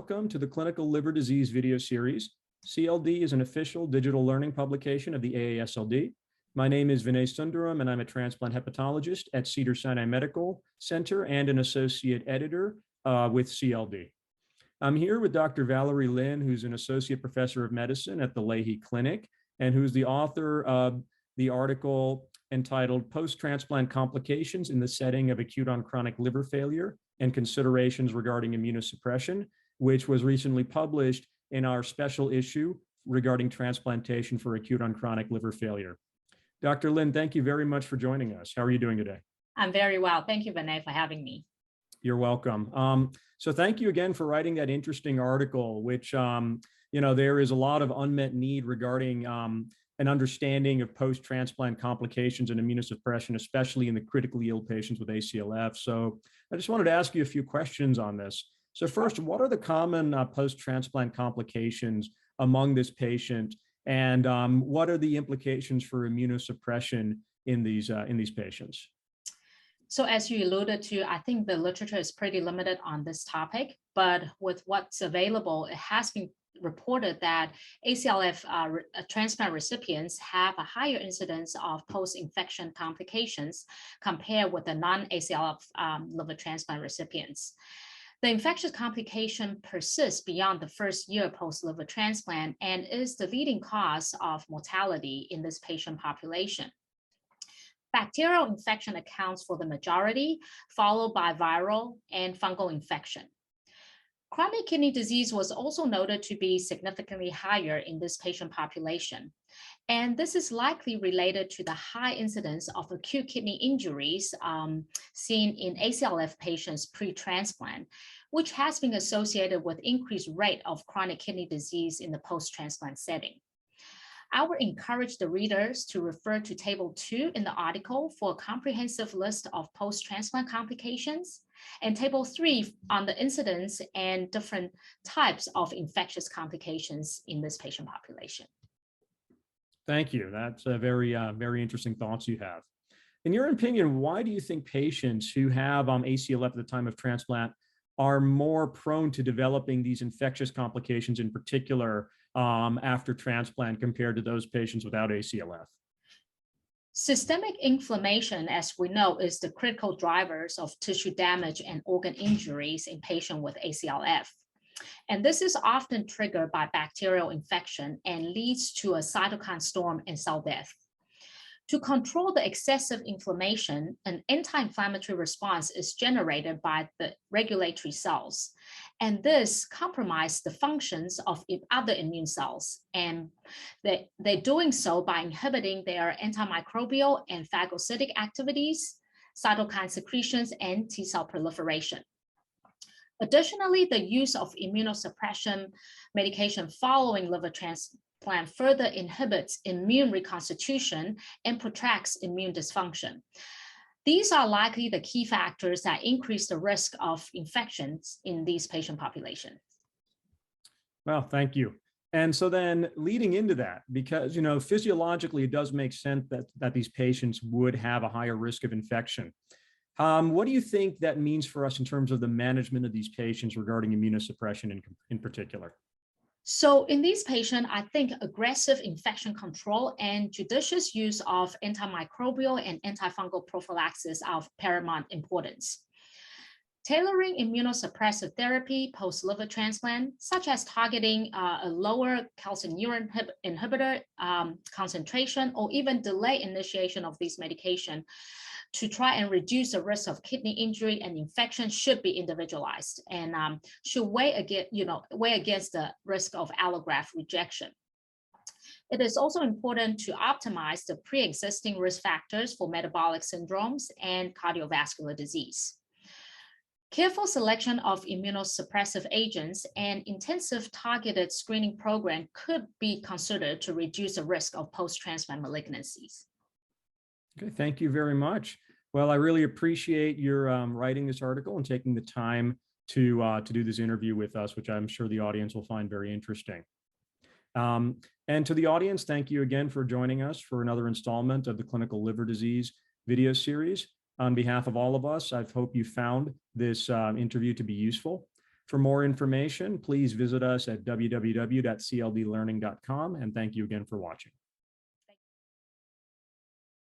welcome to the Clinical Liver Disease video series. CLD is an official digital learning publication of the AASLD. My name is Vinay Sundaram, and I'm a transplant hepatologist at Cedars-Sinai Medical Center and an associate editor with CLD. I'm here with Dr. Valerie Lin, who's an associate professor of medicine at the Leahy Clinic, and who's the author of the article entitled Post-Transplant Complications in the Setting of Acute-on-Chronic Liver Failure and Considerations Regarding Immunosuppression, which was recently published in our special issue regarding transplantation for acute-on-chronic liver failure. Dr. Lin, thank you very much for joining us. How are you doing today? I'm very well. Thank you, Vinay, for having me. You're welcome. So thank you again for writing that interesting article, which, there is a lot of unmet need regarding an understanding of post-transplant complications and immunosuppression, especially in the critically ill patients with ACLF. So I just wanted to ask you a few questions on this. So first, what are the common post-transplant complications among this patient, and what are the implications for immunosuppression in these patients? So as you alluded to, I think the literature is pretty limited on this topic, but with what's available, it has been reported that ACLF transplant recipients have a higher incidence of post-infection complications compared with the non-ACLF liver transplant recipients. The infectious complication persists beyond the first year post-liver transplant and is the leading cause of mortality in this patient population. Bacterial infection accounts for the majority, followed by viral and fungal infection. Chronic kidney disease was also noted to be significantly higher in this patient population. And this is likely related to the high incidence of acute kidney injuries seen in ACLF patients pre-transplant, which has been associated with increased rate of chronic kidney disease in the post-transplant setting. I would encourage the readers to refer to Table 2 in the article for a comprehensive list of post-transplant complications, and Table 3 on the incidence and different types of infectious complications in this patient population. Thank you. That's a very interesting thoughts you have. In your opinion, why do you think patients who have ACLF at the time of transplant are more prone to developing these infectious complications, in particular after transplant, compared to those patients without ACLF? Systemic inflammation, as we know, is the critical drivers of tissue damage and organ injuries in patients with ACLF. And this is often triggered by bacterial infection and leads to a cytokine storm and cell death. To control the excessive inflammation, an anti-inflammatory response is generated by the regulatory cells. And this compromises the functions of other immune cells. And they're doing so by inhibiting their antimicrobial and phagocytic activities, cytokine secretions, and T cell proliferation. Additionally, the use of immunosuppression medication following liver transplant further inhibits immune reconstitution and protracts immune dysfunction. These are likely the key factors that increase the risk of infections in these patient populations. Well, thank you. And so then leading into that, because, physiologically, it does make sense that these patients would have a higher risk of infection. What do you think that means for us in terms of the management of these patients regarding immunosuppression in particular? So in these patients, I think aggressive infection control and judicious use of antimicrobial and antifungal prophylaxis are of paramount importance. Tailoring immunosuppressive therapy post-liver transplant, such as targeting a lower calcineurin inhibitor concentration, or even delay initiation of these medications to try and reduce the risk of kidney injury and infection, should be individualized and should weigh against the risk of allograft rejection. It is also important to optimize the pre-existing risk factors for metabolic syndromes and cardiovascular disease. Careful selection of immunosuppressive agents and intensive targeted screening program could be considered to reduce the risk of post-transplant malignancies. Okay, thank you very much. Well, I really appreciate your writing this article and taking the time to do this interview with us, which I'm sure the audience will find very interesting. And to the audience, thank you again for joining us for another installment of the Clinical Liver Disease video series. On behalf of all of us, I hope you found this interview to be useful. For more information, please visit us at www.cldlearning.com, and thank you again for watching.